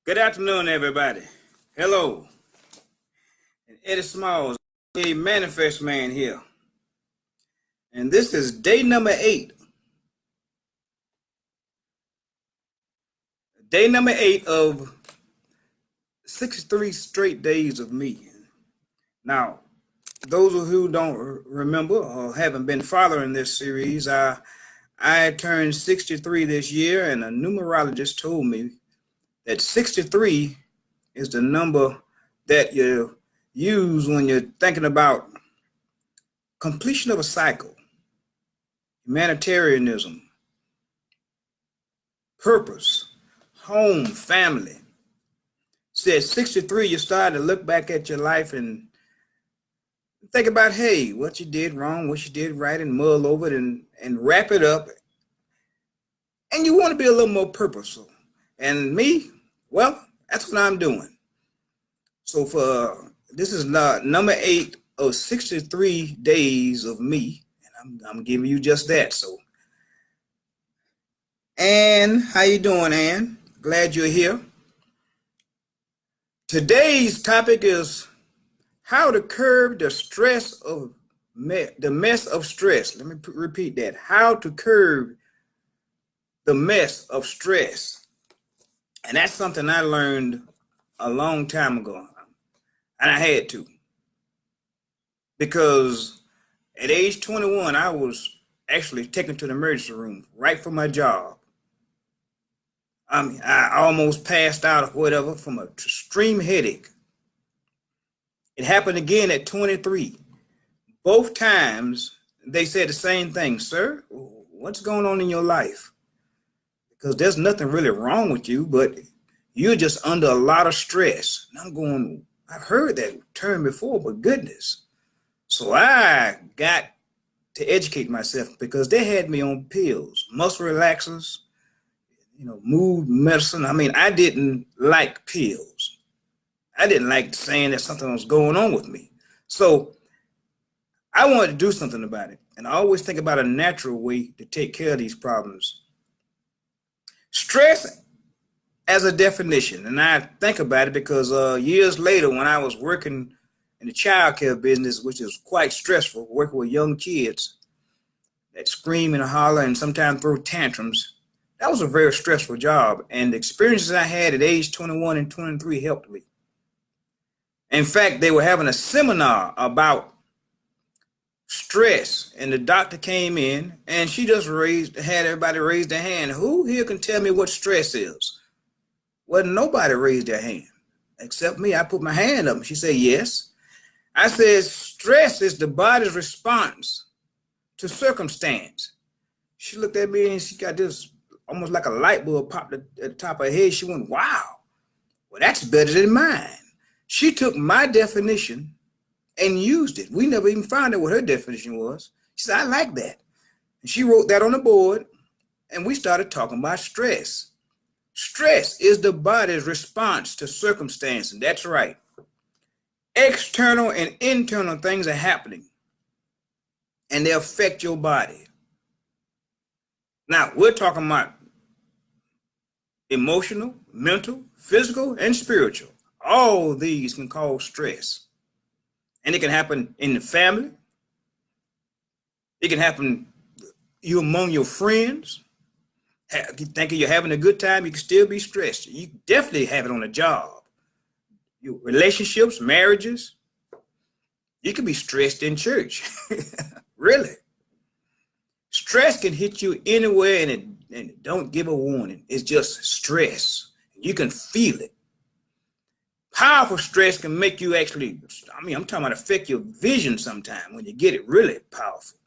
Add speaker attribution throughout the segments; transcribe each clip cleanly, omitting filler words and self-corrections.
Speaker 1: Good afternoon, everybody. Hello. Eddie Smalls, a Manifest Man here. And this is day number 8. Day number 8 of 63 straight days of me. Now, those who don't remember or haven't been following this series, I turned 63 this year, and a numerologist told me that 63 is the number that you use when you're thinking about completion of a cycle, humanitarianism, purpose, home, family. See, at 63, you start to look back at your life and think about, hey, what you did wrong, what you did right, and mull over it and wrap it up. And you want to be a little more purposeful. And me, well, that's what I'm doing. So this is number 8 of 63 days of me. And I'm giving you just that. So, Ann, how you doing, Ann? Glad you're here. Today's topic is how to curb the stress of the mess of stress. Let me repeat that. How to curb the mess of stress. And that's something I learned a long time ago. And I had to. Because at age 21, I was actually taken to the emergency room right for my job. I almost passed out or whatever from an extreme headache. It happened again at 23. Both times they said the same thing, sir, what's going on in your life? Because there's nothing really wrong with you, but you're just under a lot of stress. And I'm going, I've heard that term before, but goodness. So I got to educate myself because they had me on pills, muscle relaxers, mood medicine. I mean, I didn't like pills. I didn't like saying that something was going on with me. So I wanted to do something about it. And I always think about a natural way to take care of these problems. Stress as a definition, and I think about it because years later when I was working in the child care business, which is quite stressful, working with young kids that scream and holler and sometimes throw tantrums, that was a very stressful job. And the experiences I had at age 21 and 23 helped me. In fact, they were having a seminar about stress, and the doctor came in and she just had everybody raise their hand. Who here can tell me what stress is? Well, nobody raised their hand except me. I put my hand up. She said, yes. I said, stress is the body's response to circumstance. She looked at me and she got this almost like a light bulb popped at the top of her head. She went, wow, well, that's better than mine. She took my definition and used it. We never even found out what her definition was. She said, I like that. And she wrote that on the board, and we started talking about stress. Stress is the body's response to circumstance, and that's right. External and internal things are happening, and they affect your body. Now, we're talking about emotional, mental, physical, and spiritual. All these can cause stress. And it can happen in the family. It can happen you among your friends. You thinking you're having a good time, you can still be stressed. You definitely have it on a job. Your relationships, marriages. You can be stressed in church. Really. Stress can hit you anywhere and it don't give a warning. It's just stress. You can feel it. Powerful stress can make you actually, I'm talking about affect your vision sometime when you get it really powerful.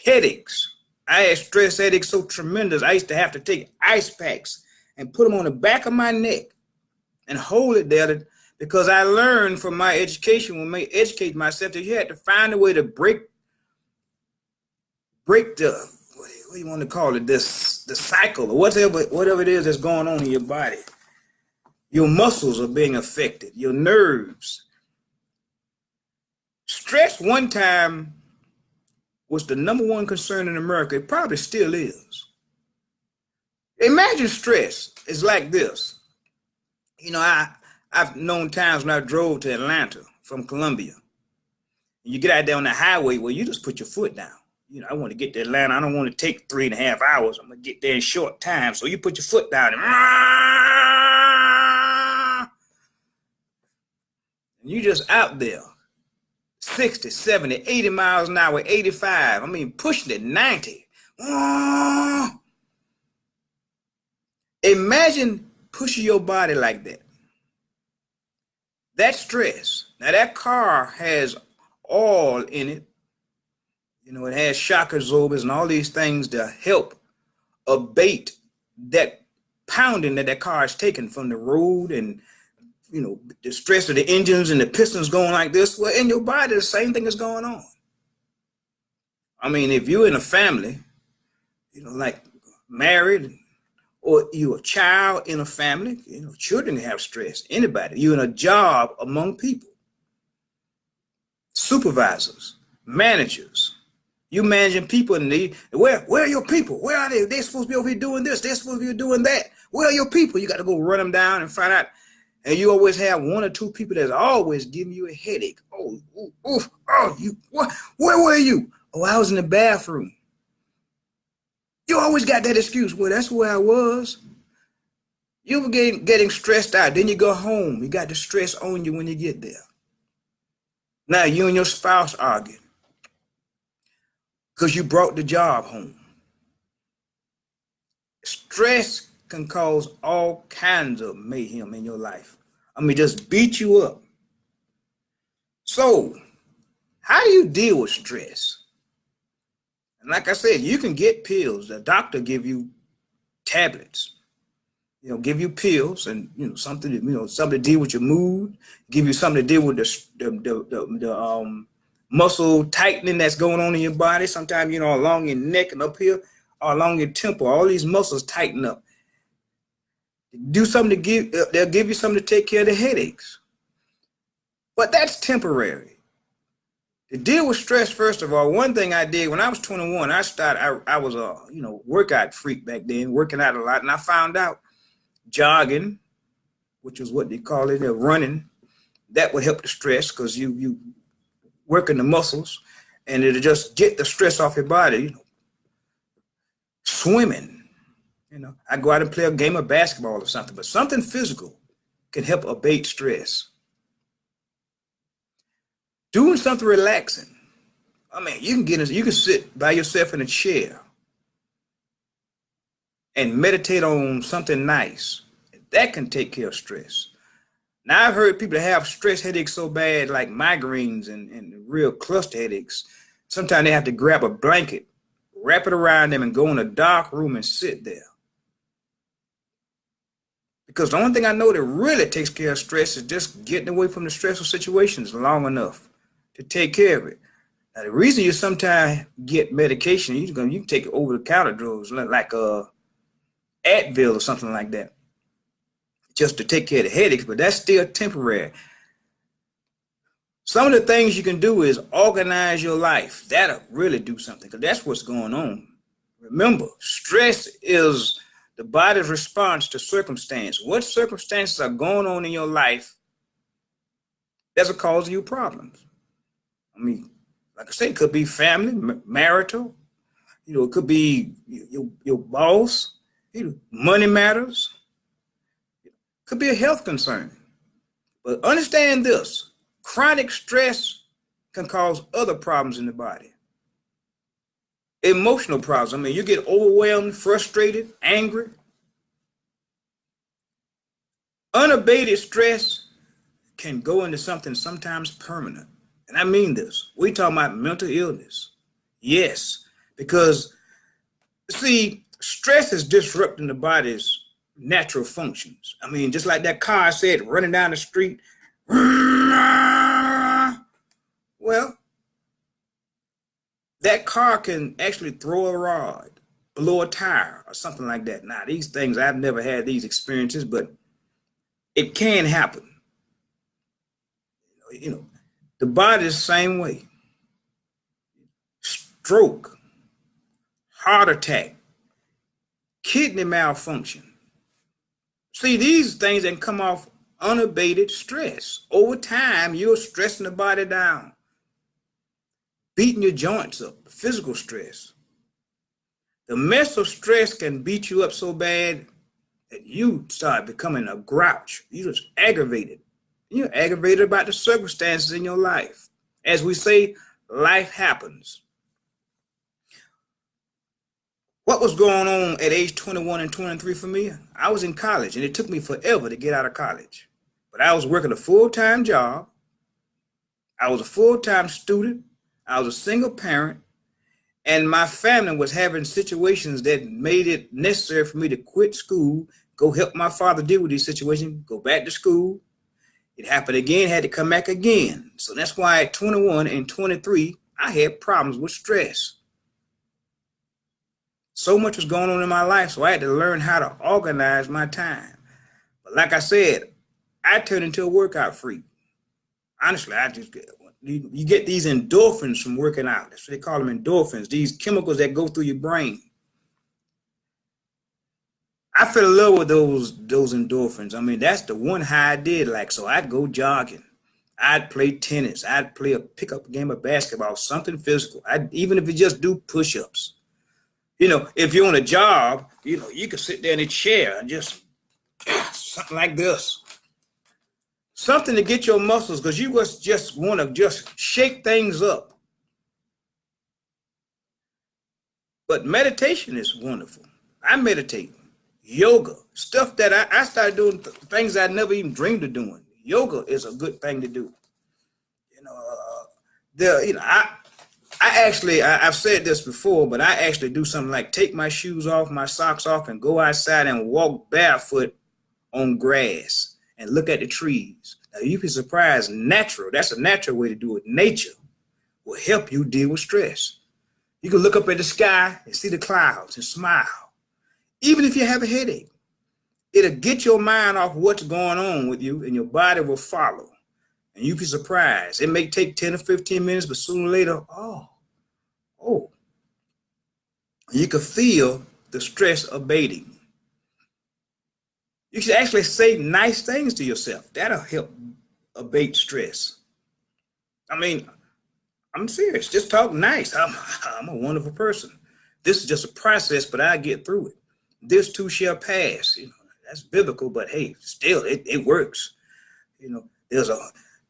Speaker 1: Headaches. I had stress headaches so tremendous, I used to have to take ice packs and put them on the back of my neck and hold it there because I learned from my education, when I educate myself, that you had to find a way to break the, what do you want to call it, the cycle or whatever it is that's going on in your body. Your muscles are being affected, your nerves. Stress one time was the number one concern in America. It probably still is. Imagine stress is like this. You know, I've known times when I drove to Atlanta from Columbia. And you get out there on the highway where you just put your foot down. You know, I want to get to Atlanta. I don't want to take 3.5 hours. I'm gonna get there in short time. So you put your foot down and you just out there 60, 70, 80 miles an hour, 85. I mean, pushing it 90. Imagine pushing your body like that. That stress. Now that car has oil in it. You know, it has shock absorbers and all these things to help abate that pounding that that car is taking from the road, and you know, the stress of the engines and the pistons going like this. Well, in your body, the same thing is going on. I mean, if you're in a family, you know, like married, or you a child in a family, you know, children have stress. Anybody, you in a job among people, supervisors, managers. You managing people, and where are your people? Where are they? They're supposed to be over here doing this. They're supposed to be doing that. Where are your people? You got to go run them down and find out. And you always have one or two people that's always giving you a headache. Oh, oof, oh, you what? Where were you? Oh, I was in the bathroom. You always got that excuse. Well, that's where I was. You were getting stressed out. Then you go home. You got the stress on you when you get there. Now you and your spouse arguing because you brought the job home. Stress can cause all kinds of mayhem in your life. I mean, just beat you up. So, how do you deal with stress? And like I said, you can get pills. The doctor give you tablets. You know, give you pills and something something to deal with your mood. Give you something to deal with the muscle tightening that's going on in your body. Sometimes along your neck and up here, or along your temple, all these muscles tighten up. Do something to give. They'll give you something to take care of the headaches. But that's temporary. To deal with stress, first of all, one thing I did when I was 21, I was a workout freak back then, working out a lot, and I found out jogging, which is what they call it, running, that would help the stress because you working the muscles, and it'll just get the stress off your body. Swimming, I go out and play a game of basketball or something, but something physical can help abate stress. Doing something relaxing. I mean, you can sit by yourself in a chair and meditate on something nice. That can take care of stress. Now, I've heard people have stress headaches so bad, like migraines and real cluster headaches. Sometimes they have to grab a blanket, wrap it around them, and go in a dark room and sit there. Because the only thing I know that really takes care of stress is just getting away from the stressful situations long enough to take care of it. Now, the reason you sometimes get medication, you can take over-the-counter drugs like Advil or something like that, just to take care of the headaches, but that's still temporary. Some of the things you can do is organize your life. That'll really do something, because that's what's going on. Remember, stress is the body's response to circumstance. What circumstances are going on in your life that's causing you problems? I mean, like I said, it could be family, marital, it could be your boss, money matters. It could be a health concern. But understand this, chronic stress can cause other problems in the body. Emotional problems. I mean, you get overwhelmed, frustrated, angry. Unabated stress can go into something sometimes permanent. And I mean this. We talking about mental illness. Yes, because see, stress is disrupting the body's natural functions. I mean, just like that car said, running down the street. Well, that car can actually throw a rod, blow a tire, or something like that. Now, these things, I've never had these experiences, but it can happen. The body is the same way. Stroke, heart attack, kidney malfunction, See, these things that come off unabated stress. Over time, you're stressing the body down, beating your joints up, physical stress. The mental stress can beat you up so bad that you start becoming a grouch. You just aggravated. You're aggravated about the circumstances in your life. As we say, life happens. What was going on at age 21 and 23 for me? I was in college and it took me forever to get out of college. But I was working a full-time job. I was a full-time student. I was a single parent. And my family was having situations that made it necessary for me to quit school, go help my father deal with these situations, go back to school. It happened again, had to come back again. So that's why at 21 and 23, I had problems with stress. So much was going on in my life, so I had to learn how to organize my time. But like I said, I turned into a workout freak. Honestly, you get these endorphins from working out. That's what they call them, endorphins, these chemicals that go through your brain. I fell in love with those endorphins. I mean, that's the one high I did like. So I'd go jogging. I'd play tennis. I'd play a pickup game of basketball, something physical. Even if you just do push-ups. If you're on a job, you can sit there in a chair and just something like this. Something to get your muscles, because you just want to just shake things up. But meditation is wonderful. I meditate. Yoga, stuff that I started doing, things I never even dreamed of doing. Yoga is a good thing to do. I've said this before, but I actually do something like take my shoes off, my socks off, and go outside and walk barefoot on grass and look at the trees. Now you'd be surprised, that's a natural way to do it. Nature will help you deal with stress. You can look up at the sky and see the clouds and smile. Even if you have a headache, it'll get your mind off what's going on with you and your body will follow. And you'd be surprised. It may take 10 or 15 minutes, but sooner or later, you can feel the stress abating. You should actually say nice things to yourself. That'll help abate stress. I mean, I'm serious. Just talk nice. I'm a wonderful person. This is just a process, but I get through it. This too shall pass. That's biblical, but hey, still it works.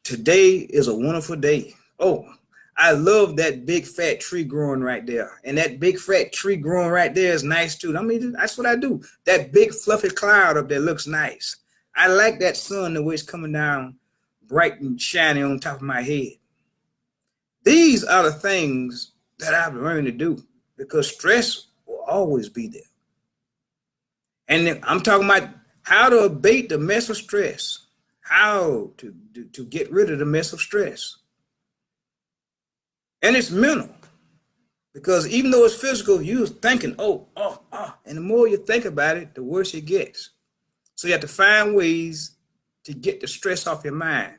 Speaker 1: Today is a wonderful day. Oh, I love that big fat tree growing right there. And that big fat tree growing right there is nice too. I mean, that's what I do. That big fluffy cloud up there looks nice. I like that sun, the way it's coming down bright and shiny on top of my head. These are the things that I've learned to do because stress will always be there. And I'm talking about how to abate the mess of stress, how to get rid of the mess of stress. And it's mental, because even though it's physical, you're thinking, and the more you think about it, the worse it gets. So you have to find ways to get the stress off your mind.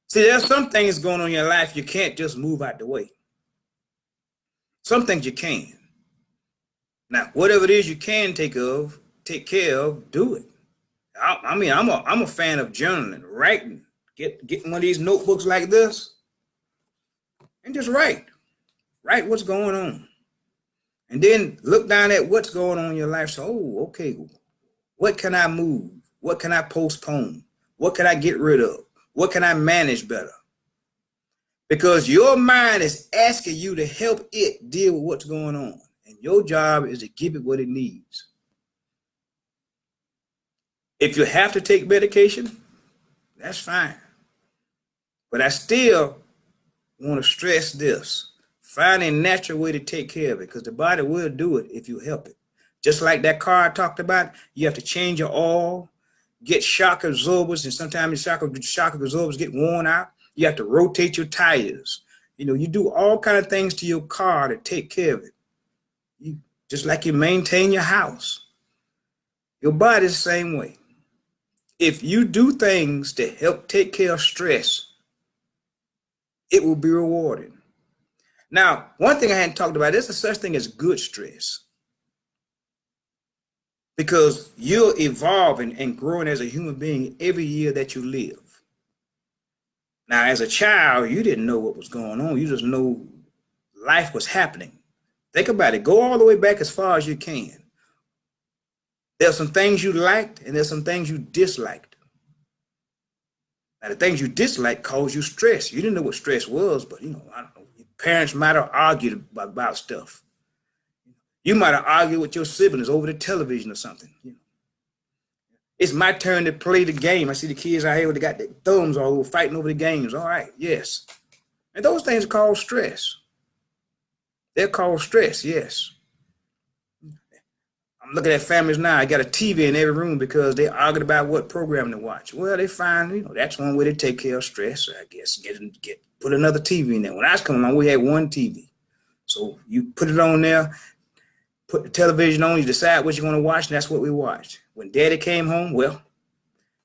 Speaker 1: See, there's some things going on in your life you can't just move out the way. Some things you can. Now, whatever it is you can take care of, do it. I mean, I'm a fan of journaling, writing. Getting one of these notebooks like this and just write what's going on. And then look down at what's going on in your life. So, okay, what can I move? What can I postpone? What can I get rid of? What can I manage better? Because your mind is asking you to help it deal with what's going on. And your job is to give it what it needs. If you have to take medication, that's fine. But I still want to stress this. Find a natural way to take care of it, because the body will do it if you help it. Just like that car I talked about, you have to change your oil, get shock absorbers, and sometimes shock absorbers get worn out. You have to rotate your tires. You do all kind of things to your car to take care of it. Just like you maintain your house. Your body is the same way. If you do things to help take care of stress, it will be rewarded. Now, one thing I hadn't talked about, there's a such thing as good stress. because you're evolving and growing as a human being every year that you live. Now, as a child, you didn't know what was going on. You just know life was happening. Think about it. Go all the way back as far as you can. There's some things you liked and there's some things you disliked. Now, the things you disliked caused you stress. You didn't know what stress was, but I don't know. Your parents might have argued about stuff. You might have argued with your siblings over the television or something. It's my turn to play the game. I see the kids out here, they got their thumbs all over fighting over the games. All right, yes. And those things are called stress. They're called stress, yes. I'm looking at families now. I got a TV in every room because they argued about what program to watch. Well, they find, that's one way to take care of stress, I guess. Put another TV in there. When I was coming along, we had one TV. So you put it on there, put the television on, you decide what you want to watch, and that's what we watched. When Daddy came home, well,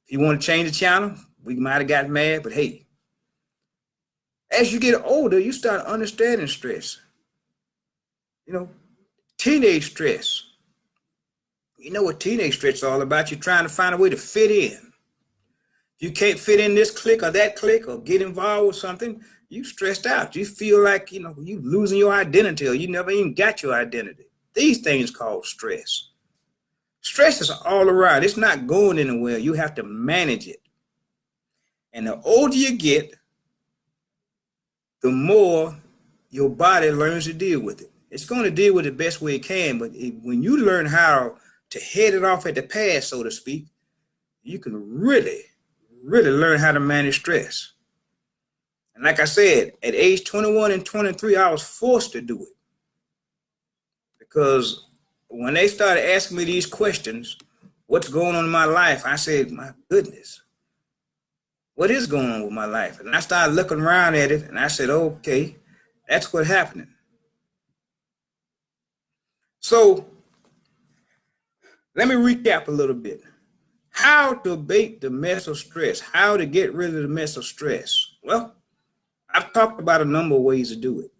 Speaker 1: if you want to change the channel, we might have gotten mad, but hey, as you get older, you start understanding stress. Teenage stress. You know what teenage stress is all about. You're trying to find a way to fit in. If you can't fit in this clique or that clique or get involved with something, you stressed out. You feel like, you losing your identity or you never even got your identity. These things called stress. Stress is all around. It's not going anywhere. You have to manage it. And the older you get, the more your body learns to deal with it. It's going to deal with it the best way it can, but when you learn how to head it off at the pass, so to speak, you can really, really learn how to manage stress. And like I said, at age 21 and 23, I was forced to do it. Because when they started asking me these questions, what's going on in my life, I said, my goodness, what is going on with my life? And I started looking around at it, and I said, okay, that's what's happening. So let me recap a little bit. How to abate the mess of stress, how to get rid of the mess of stress. Well, I've talked about a number of ways to do it.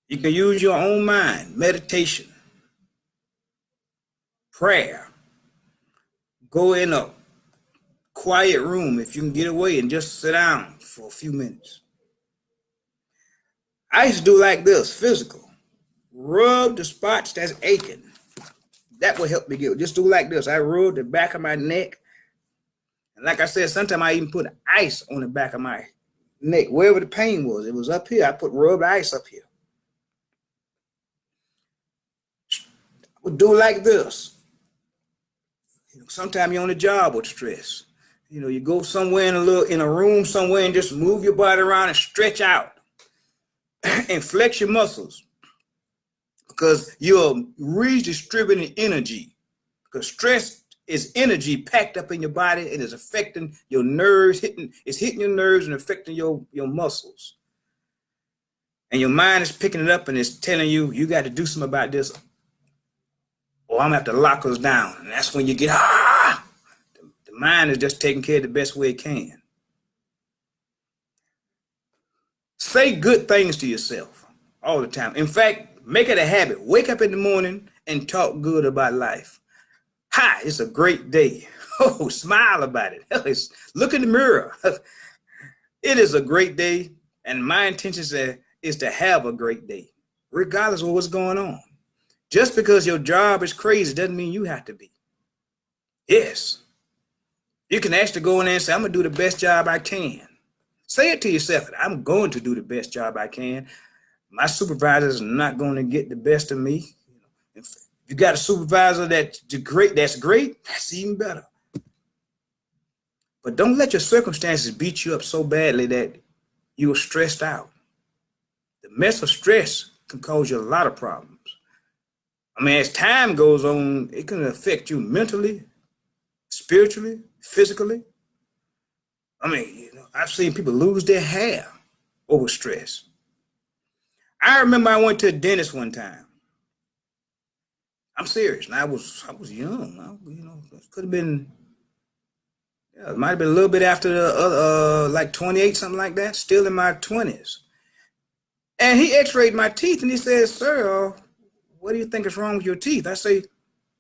Speaker 1: You can use your own mind, meditation, prayer, go in a quiet room if you can get away and just sit down for a few minutes. I used to do like this, physical. Rub the spots that's aching. That will help me get. Just do like this. I rub the back of my neck. And like I said, sometimes I even put ice on the back of my neck. Wherever the pain was, it was up here. I put rubbed ice up here. I would do like this. Sometimes you're on the job with stress. You go somewhere in a room somewhere and just move your body around and stretch out and flex your muscles. Because you're redistributing energy. Because stress is energy packed up in your body and is affecting your nerves, it's hitting your nerves and affecting your muscles. And your mind is picking it up and it's telling you, you got to do something about this, or I'm gonna have to lock us down. And that's when you get, the mind is just taking care of the best way it can. Say good things to yourself all the time. In fact, make it a habit. Wake up in the morning and talk good about life. Hi, it's a great day. Oh, smile about it. Look in the mirror. It is a great day, and my intention is to have a great day, regardless of what's going on. Just because your job is crazy doesn't mean you have to be. Yes. You can actually go in there and say, I'm going to do the best job I can. Say it to yourself. I'm going to do the best job I can. My supervisor is not going to get the best of me. If you got a supervisor that's great, that's even better. But don't let your circumstances beat you up so badly that you're stressed out. The mess of stress can cause you a lot of problems. I mean, as time goes on, it can affect you mentally, spiritually, physically. I mean, I've seen people lose their hair over stress. I remember I went to a dentist one time. I'm serious. And I was young. It could have been, it might have been a little bit after the like 28, something like that. Still in my 20s. And he x-rayed my teeth and he said, sir, what do you think is wrong with your teeth? I say,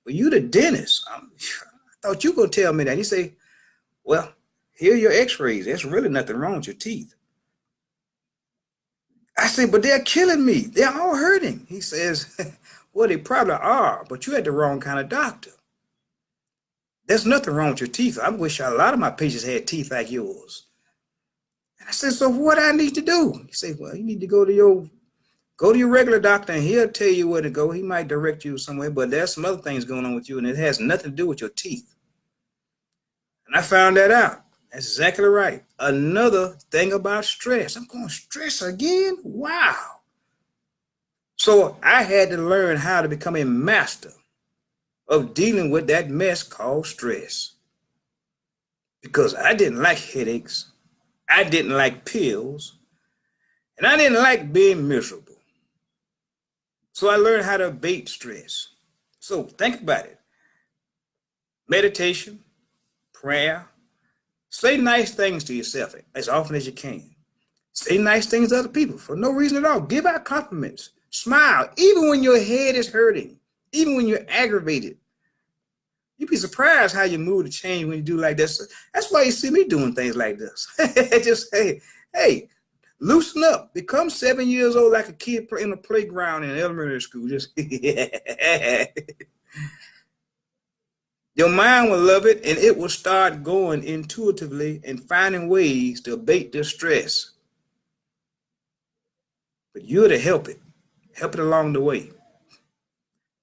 Speaker 1: Well, you the dentist. I thought you were going to tell me that. He say, well, here are your x-rays. There's really nothing wrong with your teeth. I say, but they're killing me. They're all hurting. He says, well, they probably are, but you had the wrong kind of doctor. There's nothing wrong with your teeth. I wish a lot of my patients had teeth like yours. And I said, so what I need to do? He said, well, you need to go to your regular doctor and he'll tell you where to go. He might direct you somewhere, but there's some other things going on with you and it has nothing to do with your teeth. And I found that out. That's exactly right. Another thing about stress. I'm going stress again? Wow. So I had to learn how to become a master of dealing with that mess called stress. Because I didn't like headaches. I didn't like pills. And I didn't like being miserable. So I learned how to abate stress. So think about it. Meditation, prayer, say nice things to yourself as often as you can. Say nice things to other people for no reason at all. Give out compliments. Smile, even when your head is hurting, even when you're aggravated. You'd be surprised how your mood will change when you do like this. That's why you see me doing things like this. Just, hey, loosen up. Become 7 years old like a kid in a playground in elementary school. Just your mind will love it, and it will start going intuitively and finding ways to abate the stress. But you're to help it along the way.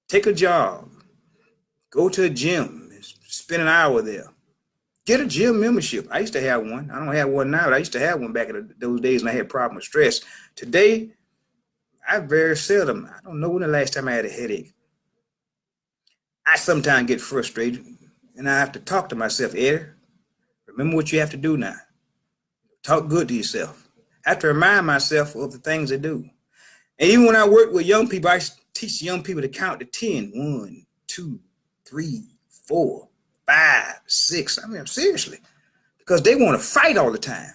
Speaker 1: Take a jog, go to a gym, spend an hour there. Get a gym membership. I used to have one. I don't have one now, but I used to have one back in those days when I had a problem with stress. Today, I very seldom, I don't know when the last time I had a headache. I sometimes get frustrated, and I have to talk to myself, Eddie. Remember what you have to do now. Talk good to yourself. I have to remind myself of the things I do. And even when I work with young people, I teach young people to count to 10. 1, 2, 3, 4, 5, 6. I mean, seriously, because they want to fight all the time.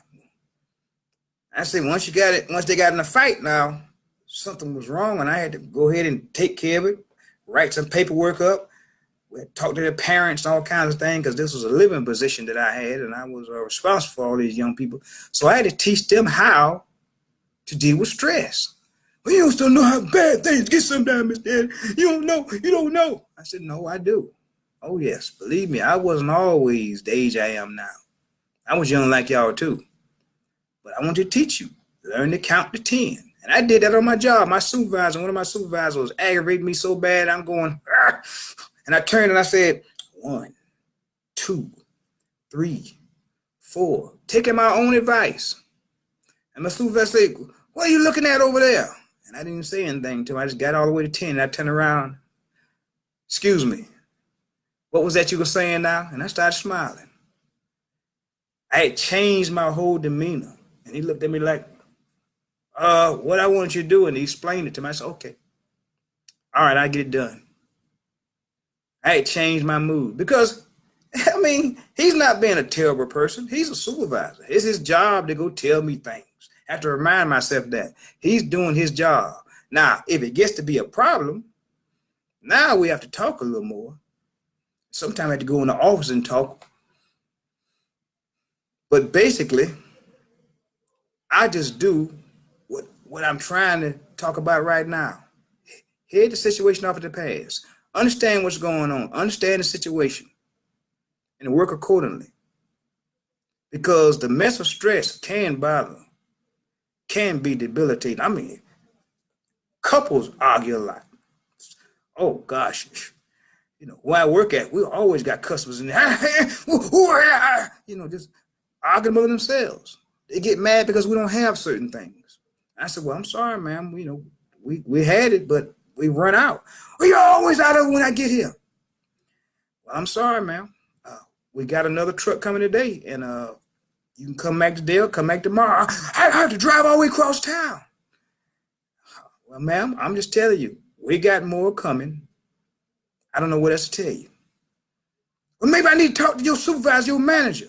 Speaker 1: I say, once they got in a fight now, something was wrong, and I had to go ahead and take care of it, write some paperwork up, talk to their parents, all kinds of things, because this was a living position that I had, and I was responsible for all these young people. So I had to teach them how to deal with stress. Well, you don't know how bad things get sometimes, Mr. Eddie. You don't know. I said, no, I do. Oh, yes, believe me, I wasn't always the age I am now. I was young like y'all, too. But I want to teach you. Learn to count to 10. And I did that on my job. My supervisor, one of my supervisors was aggravating me so bad, I'm going, argh! And I turned and I said, 1, 2, 3, 4. Taking my own advice. And my supervisor said, what are you looking at over there? And I didn't even say anything to him. I just got all the way to 10. And I turned around. Excuse me. What was that you were saying now? And I started smiling. I had changed my whole demeanor. And he looked at me like, what I want you to do. And he explained it to me. I said, okay. All right, I'll get it done. I had changed my mood because, I mean, he's not being a terrible person. He's a supervisor. It's his job to go tell me things. I have to remind myself that he's doing his job. Now, if it gets to be a problem, now we have to talk a little more. Sometimes I have to go in the office and talk. But basically, I just do what I'm trying to talk about right now. Head the situation off of the past. Understand what's going on. Understand the situation. And work accordingly. Because the mess of stress can bother. Can be debilitating. I mean, couples argue a lot. Oh, gosh. You know, where I work at, we always got customers in there. You know, just arguing among themselves. They get mad because we don't have certain things. I said, well, I'm sorry, ma'am. You know, we had it, but we run out. Well, you're always out of it when I get here. Well, I'm sorry, ma'am. We got another truck coming today, and you can come back today or come back tomorrow. I have to drive all the way across town. Well, ma'am, I'm just telling you, we got more coming. I don't know what else to tell you. Well, maybe I need to talk to your supervisor, your manager.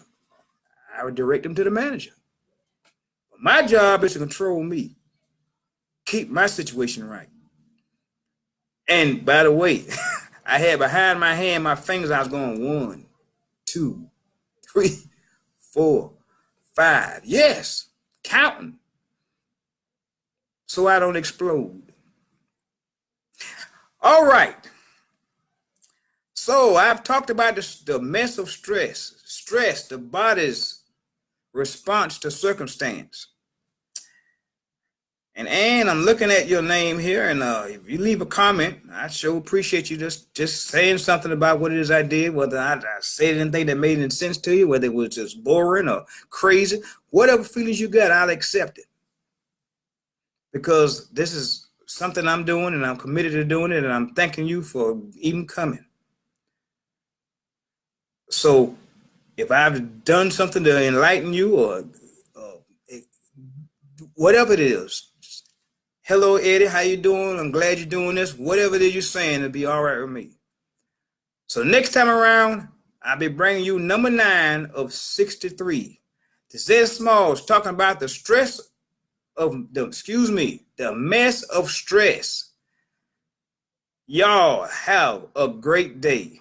Speaker 1: I would direct them to the manager. But my job is to control me, keep my situation right. And by the way, I had behind my hand, my fingers, I was going 1, 2, 3, 4, 5. Yes, counting. So I don't explode. All right. So I've talked about the mess of stress. Stress, the body's response to circumstance. And Ann, I'm looking at your name here, and if you leave a comment, I sure appreciate you just saying something about what it is I did, whether I said anything that made any sense to you, whether it was just boring or crazy, whatever feelings you got, I'll accept it. Because this is something I'm doing, and I'm committed to doing it, and I'm thanking you for even coming. So if I've done something to enlighten you or whatever it is, hello, Eddie, how you doing? I'm glad you're doing this. Whatever it is you're saying, it'll be all right with me. So next time around, I'll be bringing you number 9 of 63. The Z Smalls talking about the stress of the mess of stress. Y'all have a great day.